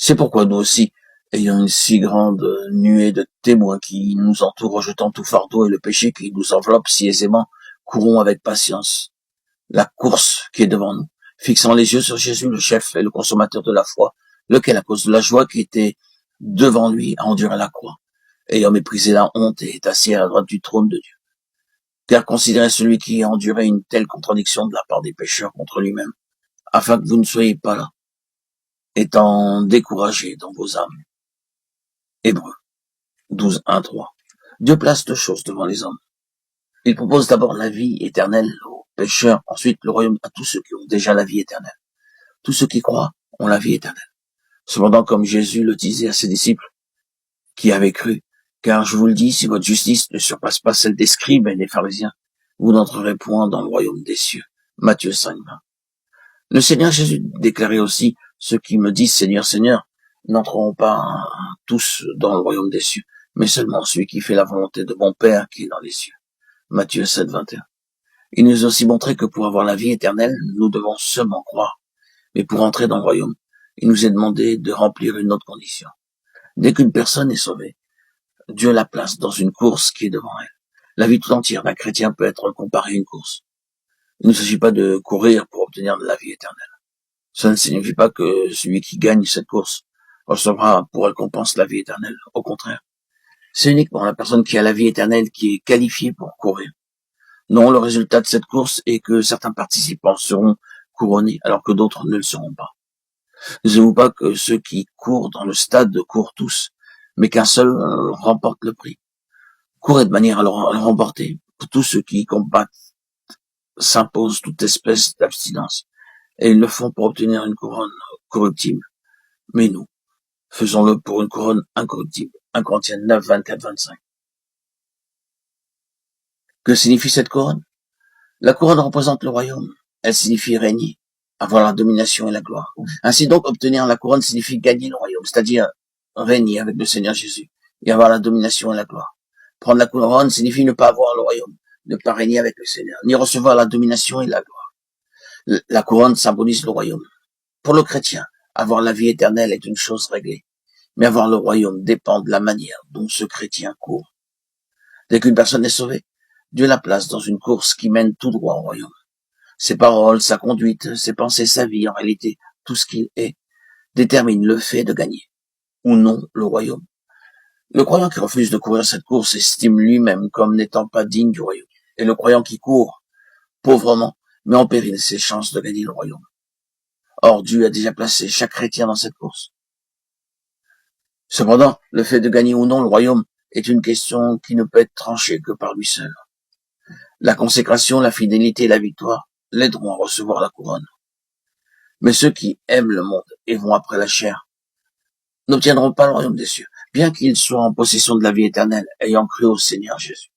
C'est pourquoi nous aussi, ayant une si grande nuée de témoins qui nous entourent, rejetant tout fardeau et le péché qui nous enveloppe si aisément, courons avec patience la course qui est devant nous, fixant les yeux sur Jésus, le chef et le consommateur de la foi, lequel, à cause de la joie qui était devant lui, a enduré la croix, ayant méprisé la honte et est assis à la droite du trône de Dieu. Car considérez celui qui a enduré une telle contradiction de la part des pécheurs contre lui-même, afin que vous ne soyez pas là, étant découragés dans vos âmes. Hébreux 12, 1, 3. Dieu place deux choses devant les hommes. Il propose d'abord la vie éternelle aux pécheurs, ensuite le royaume à tous ceux qui ont déjà la vie éternelle. Tous ceux qui croient ont la vie éternelle. Cependant, comme Jésus le disait à ses disciples qui avaient cru, car je vous le dis, si votre justice ne surpasse pas celle des scribes et des pharisiens, vous n'entrerez point dans le royaume des cieux. Matthieu 5, 20. Le Seigneur Jésus déclarait aussi, ceux qui me disent Seigneur, Seigneur, n'entreront pas tous dans le royaume des cieux, mais seulement celui qui fait la volonté de mon Père qui est dans les cieux. Matthieu 7, 21. Il nous a aussi montré que pour avoir la vie éternelle, nous devons seulement croire. Mais pour entrer dans le royaume, il nous est demandé de remplir une autre condition. Dès qu'une personne est sauvée, Dieu la place dans une course qui est devant elle. La vie tout entière d'un chrétien peut être comparée à une course. Il ne s'agit pas de courir pour obtenir de la vie éternelle. Cela ne signifie pas que celui qui gagne cette course recevra pour récompense la vie éternelle. Au contraire, c'est uniquement la personne qui a la vie éternelle qui est qualifiée pour courir. Non, le résultat de cette course est que certains participants seront couronnés alors que d'autres ne le seront pas. Ne savez-vous pas que ceux qui courent dans le stade courent tous, mais qu'un seul remporte le prix? Courez de manière à le remporter. Pour tous ceux qui combattent s'imposent toute espèce d'abstinence, et ils le font pour obtenir une couronne corruptible. Mais nous, faisons-le pour une couronne incorruptible. 1 Corinthiens 9, 24, 25. Que signifie cette couronne? La couronne représente le royaume. Elle signifie régner, avoir la domination et la gloire. Ainsi donc, obtenir la couronne signifie gagner le royaume, c'est-à-dire régner avec le Seigneur Jésus et avoir la domination et la gloire. Prendre la couronne signifie ne pas avoir le royaume, ne pas régner avec le Seigneur, ni recevoir la domination et la gloire. La couronne symbolise le royaume. Pour le chrétien, avoir la vie éternelle est une chose réglée, mais avoir le royaume dépend de la manière dont ce chrétien court. Dès qu'une personne est sauvée, Dieu la place dans une course qui mène tout droit au royaume. Ses paroles, sa conduite, ses pensées, sa vie, en réalité, tout ce qu'il est, détermine le fait de gagner, ou non, le royaume. Le croyant qui refuse de courir cette course estime lui-même comme n'étant pas digne du royaume. Et le croyant qui court, pauvrement, met en péril ses chances de gagner le royaume. Or, Dieu a déjà placé chaque chrétien dans cette course. Cependant, le fait de gagner ou non le royaume est une question qui ne peut être tranchée que par lui seul. La consécration, la fidélité et la victoire l'aideront à recevoir la couronne. Mais ceux qui aiment le monde et vont après la chair n'obtiendront pas le royaume des cieux, bien qu'ils soient en possession de la vie éternelle, ayant cru au Seigneur Jésus.